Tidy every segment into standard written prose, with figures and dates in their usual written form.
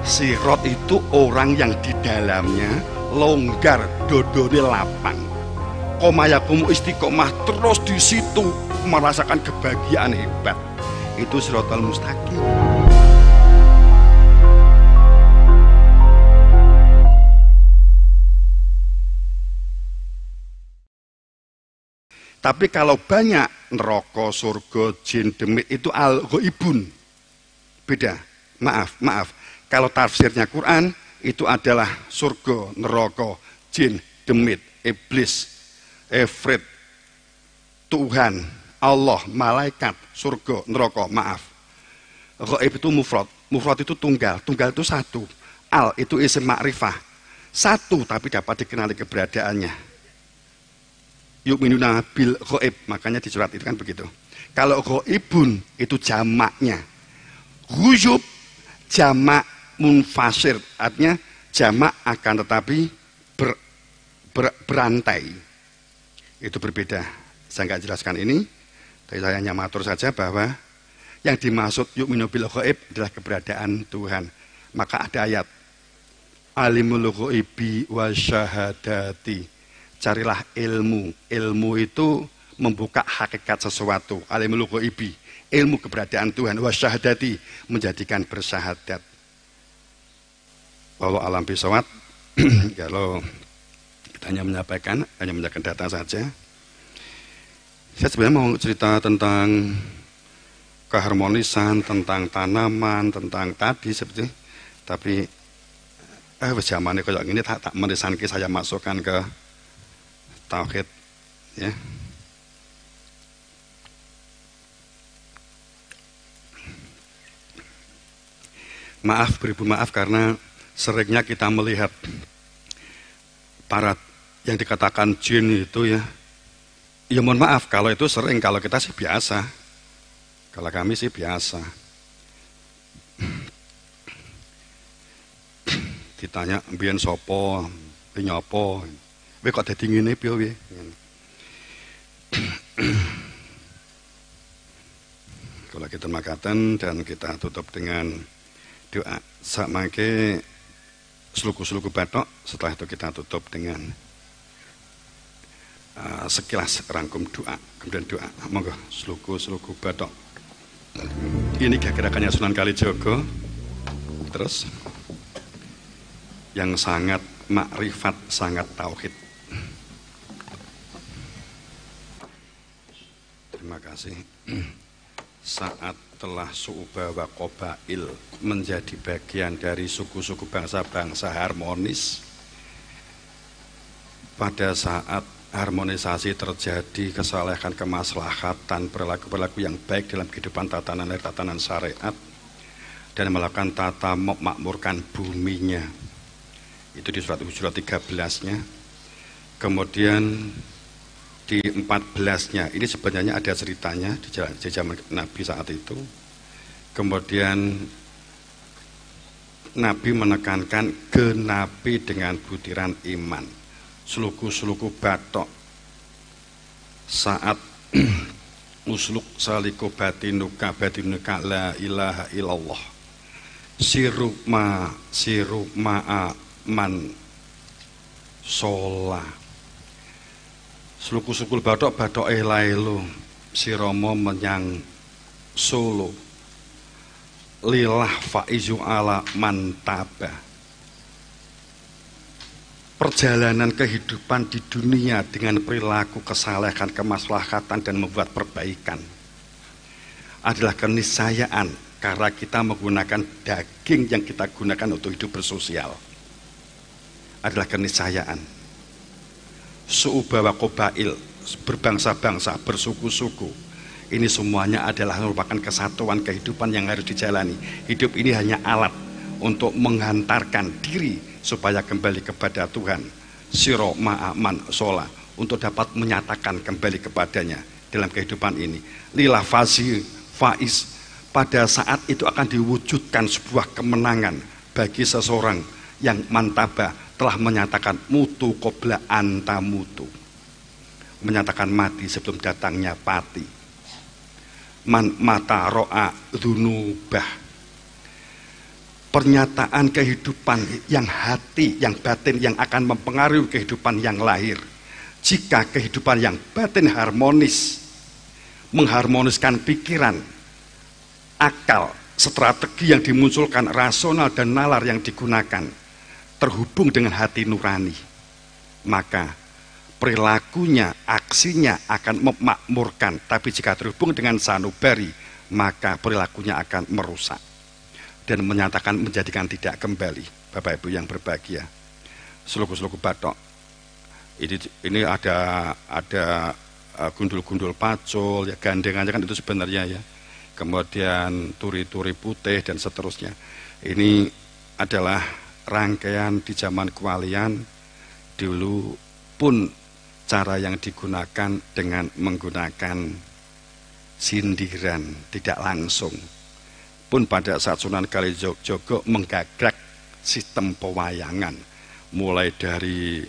Sirot itu orang yang di dalamnya longgar, dodone lapang. Komayakumu istiqomah terus di situ merasakan kebahagiaan hebat. Itu Siratal Mustaqim. Tapi kalau banyak neraka, surga, jin, demit itu al-ghaibun. Beda. Maaf. Kalau tafsirnya Quran itu adalah surga, neraka, jin, demit, iblis, efrit, Tuhan, Allah, malaikat, surga, neraka. Maaf. Ghaib itu mufrad. Mufrad itu tunggal. Tunggal itu satu. Al itu isim ma'rifah. Satu tapi dapat dikenali keberadaannya. Yu'minuna bil ghaib, makanya di surat itu kan begitu. Kalau ghaibun itu jamaknya. Ghuyub jamak munfasir, artinya jamak akan tetapi berantai. Itu berbeda. Saya nggak jelaskan ini, tapi saya hanya matur saja bahwa yang dimaksud yu'minu bil ghaib adalah keberadaan Tuhan. Maka ada ayat alimul ghaibi wa syahadati. Carilah ilmu. Ilmu itu membuka hakikat sesuatu. Alimul ghaibi, ilmu keberadaan Tuhan. Wa syahadati, menjadikan bersyahadat. Wallahu alam bisawab. Kalau kita hanya menyampaikan, hanya menyampaikan data saja. Saya sebenarnya mau cerita tentang keharmonisan, tentang tanaman, tentang tadi seperti. Tapi zamannya kayak gini tak menisanki saya masukkan ke tauhid, ya. Maaf, beribu maaf karena seringnya kita melihat para yang dikatakan jin itu ya. Ya mohon maaf kalau itu sering, kalau kita sih biasa. Kalau kami sih biasa. Ditanya mbiyen sapa, nyopo. Wih kok dadi ngene piye wih. Kalau kita makaten dan kita tutup dengan doa. Samangke seluku-seluku batok, setelah itu kita tutup dengan sekilas rangkum doa, kemudian doa. Monggo seluku-seluku batok. Ini gerakannya Sunan Kalijaga. Terus yang sangat makrifat, sangat tauhid. Terima kasih. Saat telah su'uba wa qabail menjadi bagian dari suku-suku bangsa-bangsa harmonis, pada saat harmonisasi terjadi, kesalehan, kemaslahatan, perilaku-perilaku yang baik dalam kehidupan tatanan syariat, dan melakukan tata memakmurkan buminya. Itu di surat Hujurat 13-nya. Kemudian di 14-nya, ini sebenarnya ada ceritanya di zaman Nabi saat itu. Kemudian Nabi menekankan genapi dengan butiran iman. Seluku-seluku batok saat usluk saliku batinuka la ilaha illallah siru ma'a man sholah. Seluku-seluku batok lailu siromo menyang solo lilah faizu ala mantaba. Perjalanan kehidupan di dunia dengan perilaku kesalehan, kemaslahatan dan membuat perbaikan adalah keniscayaan karena kita menggunakan daging yang kita gunakan untuk hidup bersosial. Adalah keniscayaan. Su'uba wa qabail, berbangsa-bangsa, bersuku-suku, ini semuanya adalah merupakan kesatuan kehidupan yang harus dijalani. Hidup ini hanya alat untuk menghantarkan diri supaya kembali kepada Tuhan. Siro ma'aman sholah, untuk dapat menyatakan kembali kepadanya dalam kehidupan ini. Lillah faiz, pada saat itu akan diwujudkan sebuah kemenangan bagi seseorang yang mantaba, telah menyatakan mutu qabla anta mutu, menyatakan mati sebelum datangnya pati. Man mata ro'a dzunubah, pernyataan kehidupan yang hati, yang batin, yang akan mempengaruhi kehidupan yang lahir. Jika kehidupan yang batin harmonis, mengharmoniskan pikiran, akal, strategi yang dimunculkan, rasional dan nalar yang digunakan, terhubung dengan hati nurani, maka perilakunya, aksinya akan memakmurkan. Tapi jika terhubung dengan sanubari, maka perilakunya akan merusak dan menyatakan menjadikan tidak kembali. Bapak Ibu yang berbahagia, seluku-seluku batok, ini ada gundul-gundul pacul, ya, gandengannya kan itu sebenarnya ya. Kemudian turi-turi putih dan seterusnya. Ini adalah rangkaian di zaman kewalian. Dulu pun cara yang digunakan dengan menggunakan sindiran, tidak langsung. Pun pada saat Sunan Kalijogo menggagrag sistem pewayangan, mulai dari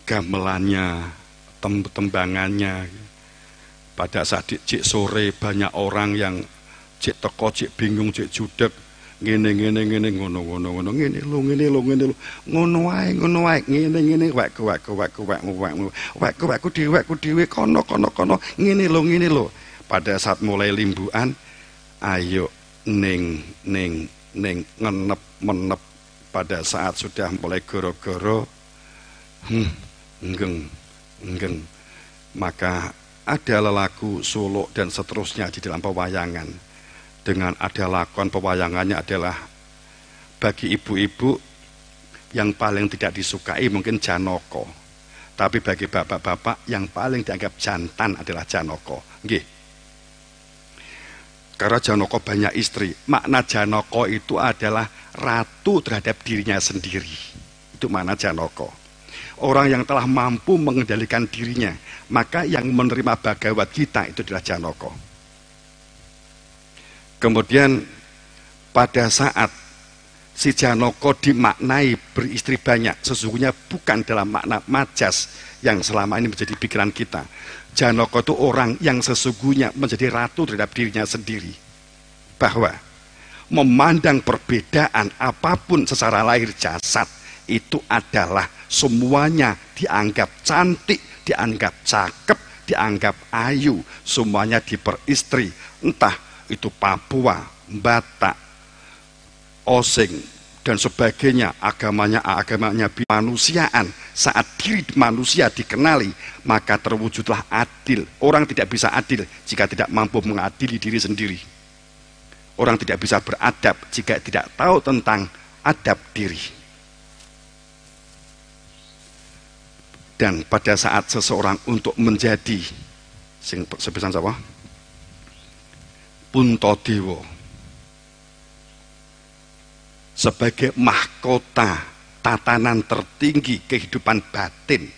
gamelannya, tembangannya. Pada saat cik sore banyak orang yang cik teko, cik bingung, cik judek, ngene ngono ngene lo ngono wae ngene wek dhewe kono ngene lo. Pada saat mulai limbuan, ayo ning menep. Pada saat sudah mulai goro-goro, enggeng, maka ada lelaku, suluk dan seterusnya di dalam pewayangan. Dengan ada lakukan pewayangannya adalah bagi ibu-ibu yang paling tidak disukai mungkin Janoko, tapi bagi bapak-bapak yang paling dianggap jantan adalah Janoko. Nggih. Karena Janoko banyak istri, makna Janoko itu adalah ratu terhadap dirinya sendiri. Itu makna Janoko. Orang yang telah mampu mengendalikan dirinya, maka yang menerima Bhagavad Gita itu adalah Janoko. Kemudian pada saat si Janoko dimaknai beristri banyak, sesungguhnya bukan dalam makna majas yang selama ini menjadi pikiran kita. Janoko itu orang yang sesungguhnya menjadi ratu terhadap dirinya sendiri, bahwa memandang perbedaan apapun secara lahir jasad itu adalah semuanya dianggap cantik, dianggap cakep, dianggap ayu, semuanya diperistri, entah itu Papua, Batak, Osing dan sebagainya, agamanya manusiaan. Saat diri manusia dikenali, maka terwujudlah adil. Orang tidak bisa adil jika tidak mampu mengadili diri sendiri. Orang tidak bisa beradab jika tidak tahu tentang adab diri. Dan pada saat seseorang untuk menjadi sepisan sapa? Puntadewa sebagai mahkota tatanan tertinggi kehidupan batin,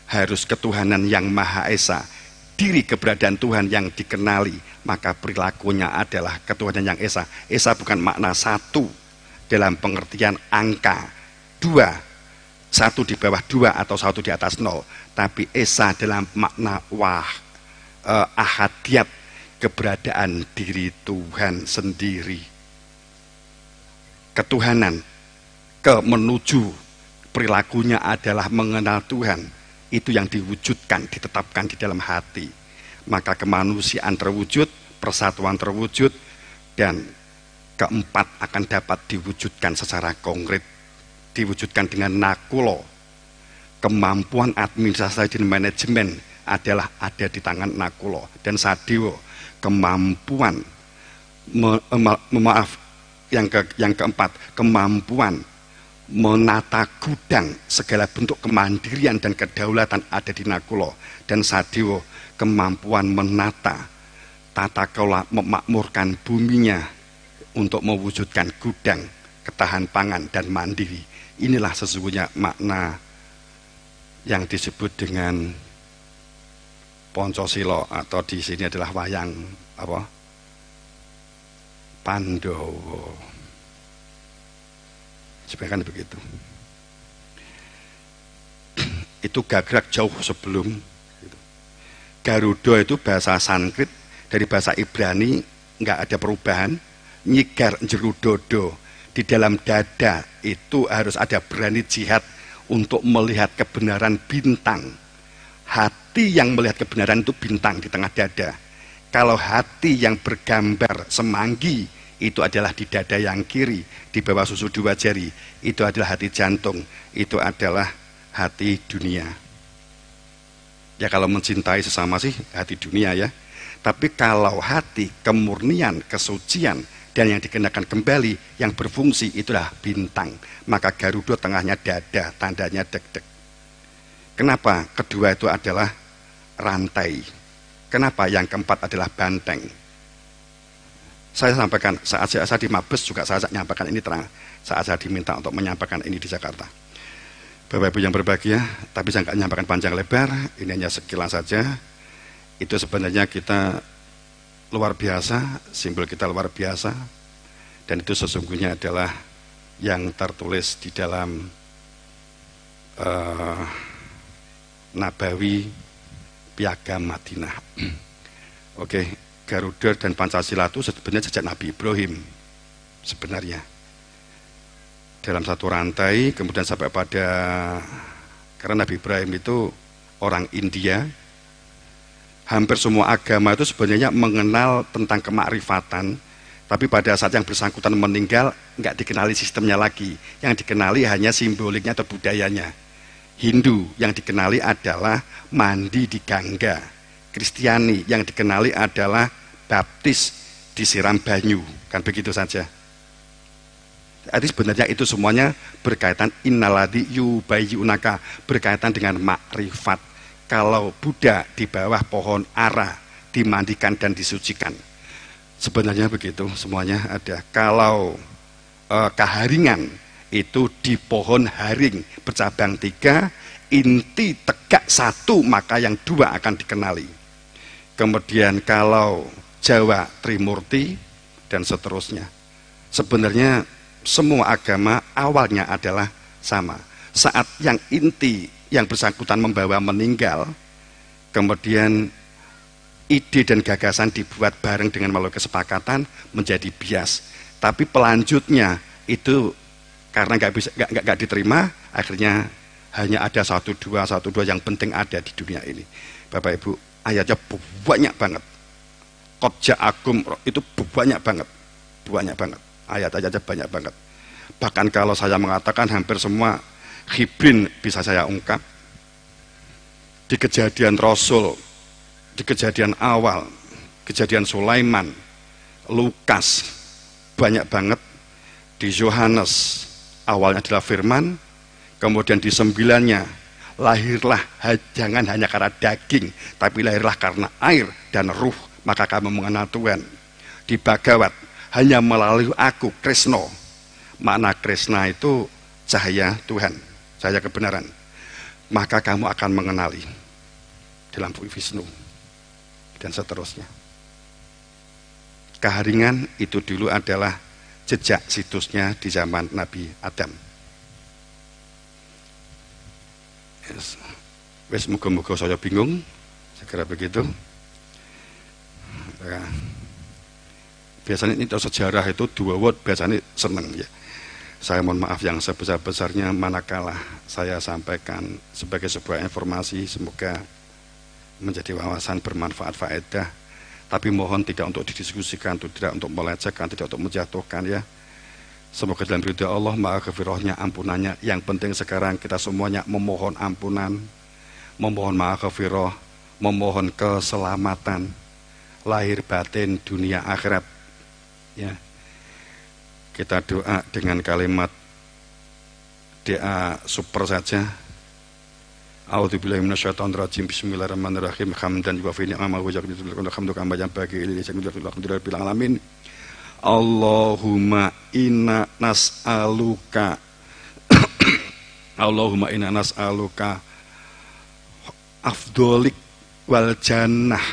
harus ketuhanan yang Maha Esa, diri keberadaan Tuhan yang dikenali, maka perilakunya adalah ketuhanan yang Esa. Esa bukan makna satu dalam pengertian angka dua, satu di bawah dua atau satu di atas nol, tapi Esa dalam makna ahadiyat, keberadaan diri Tuhan sendiri. Ketuhanan menuju perilakunya adalah mengenal Tuhan, itu yang diwujudkan, ditetapkan di dalam hati. Maka kemanusiaan terwujud, persatuan terwujud, dan keempat akan dapat diwujudkan secara konkret, diwujudkan dengan nakulo. Kemampuan administrasi dan manajemen adalah ada di tangan nakulo. Dan sadewo, kemampuan yang keempat, kemampuan menata gudang, segala bentuk kemandirian dan kedaulatan ada di nakulo. Dan sadewo, kemampuan menata tata kelola, memakmurkan buminya untuk mewujudkan gudang, ketahan pangan dan mandiri. Inilah sesungguhnya makna yang disebut dengan Pancasila, atau di sini adalah wayang apa? Pandowo. Sebenarnya kan begitu. Itu gagrag jauh sebelum gitu. Garuda itu bahasa Sanskrit, dari bahasa Ibrani nggak ada perubahan. Nyigar jerudodo, Di dalam dada itu harus ada berani jihad untuk melihat kebenaran bintang. Hati yang melihat kebenaran itu bintang di tengah dada. Kalau hati yang bergambar semanggi itu adalah di dada yang kiri, di bawah susu 2 jari, itu adalah hati jantung, itu adalah hati dunia. Ya kalau mencintai sesama sih hati dunia ya. Tapi kalau hati kemurnian, kesucian, dan yang dikenakan kembali, yang berfungsi, itulah bintang. Maka Garuda tengahnya dada, tandanya deg-deg. Kenapa? Kedua itu adalah rantai. Kenapa? Yang keempat adalah banteng. Saya sampaikan, saat saya di Mabes juga saya menyampaikan ini terang. Saat saya diminta untuk menyampaikan ini di Jakarta. Bapak Ibu yang berbahagia, tapi saya nggak menyampaikan panjang lebar, ini hanya sekilas saja. Itu sebenarnya kita luar biasa, simbol kita luar biasa, dan itu sesungguhnya adalah yang tertulis di dalam Nabawi Piagam Madinah. Oke, Garuda dan Pancasila itu sebenarnya sejak Nabi Ibrahim sebenarnya dalam satu rantai, kemudian sampai pada, karena Nabi Ibrahim itu orang India. Hampir semua agama itu sebenarnya mengenal tentang kemakrifatan, tapi pada saat yang bersangkutan meninggal, nggak dikenali sistemnya lagi. Yang dikenali hanya simboliknya atau budayanya. Hindu yang dikenali adalah mandi di Gangga. Kristiani yang dikenali adalah baptis disiram banyu. Kan begitu saja. Jadi sebenarnya itu semuanya berkaitan innaladi yubayyunaka, berkaitan dengan makrifat. Kalau Buddha di bawah pohon ara dimandikan dan disucikan, sebenarnya begitu semuanya ada. Kalau Kaharingan itu di pohon haring bercabang 3, inti tegak 1, maka yang 2 akan dikenali. Kemudian kalau Jawa Trimurti dan seterusnya. Sebenarnya semua agama awalnya adalah sama. Saat yang inti yang bersangkutan membawa meninggal, kemudian ide dan gagasan dibuat bareng dengan melalui kesepakatan menjadi bias. Tapi pelanjutnya itu karena nggak diterima, akhirnya hanya ada 1, 2 yang penting ada di dunia ini. Bapak Ibu, ayatnya banyak banget. Qad ja'akum itu banyak banget, ayat-ayatnya banyak banget. Bahkan kalau saya mengatakan hampir semua Hibrin bisa saya ungkap. Di kejadian Rasul, di kejadian awal, kejadian Sulaiman, Lukas, banyak banget. Di Yohanes awalnya adalah firman, kemudian di 9-nya lahirlah jangan hanya karena daging, tapi lahirlah karena air dan ruh, maka kamu mengenal Tuhan. Di Bhagavad, hanya melalui aku Krishna. Makna Krishna itu cahaya Tuhan, cahaya kebenaran, maka kamu akan mengenali dalam Wisnu dan seterusnya. Kaharingan itu dulu adalah jejak situsnya di zaman Nabi Adam. Yes. Wes muga-muga saya bingung, segera begitu. Nah, biasanya ini sejarah itu 2 word biasanya seneng ya. Saya mohon maaf yang sebesar-besarnya manakala saya sampaikan sebagai sebuah informasi, semoga menjadi wawasan bermanfaat faedah. Tapi mohon tidak untuk didiskusikan, tidak untuk melecehkan, tidak untuk menjatuhkan ya. Semoga dalam ridha Allah, maghfirahnya, ampunannya. Yang penting sekarang kita semuanya memohon ampunan, memohon maghfirah, memohon keselamatan lahir batin dunia akhirat. Ya. Kita doa dengan kalimat doa super saja. A'udzubillahi minasyaitonirrajim. Bismillahirrahmanirrahim. Hamdan wa fi ni'ama wa jalla hamdu kama yanbaghi li rabbil alamin. Allahumma inna nas'aluka Allahumma inna nas'aluka afdolik wal jannah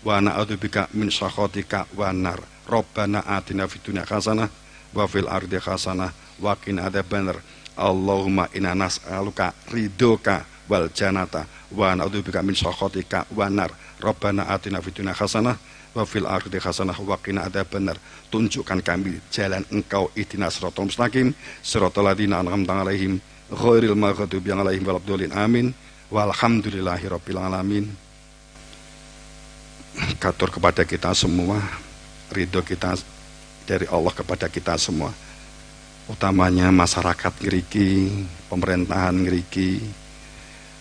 wa na'udzubika min sakhatika wan nar. Rabbana atina fid dunya hasanah wa fil ardi hasanah wa qina adzabannar. Allahumma inna nas'aluka ridhoka wal jannata wa na'udzubika min sakhatika wan nar. Rabbana atina fid dunya hasanah wa fil akhirati hasanah wa qina adzabannar. Tunjukkan kami jalan Engkau, ihdinas siratal mustaqim, siratal ladzina an'amta 'alaihim ghairil maghdubi 'alaihim waladdallin. Amin. Walhamdulillahirabbil alamin. Katur kepada kita semua, ridho kita dari Allah kepada kita semua, utamanya masyarakat ngriki, pemerintahan ngriki,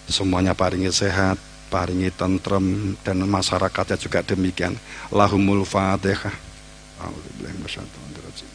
semuanya paringi sehat, paringi tentrem, dan masyarakatnya juga demikian. Lahumul Fatihah. A'udzubillahi minasyaitonir rajim.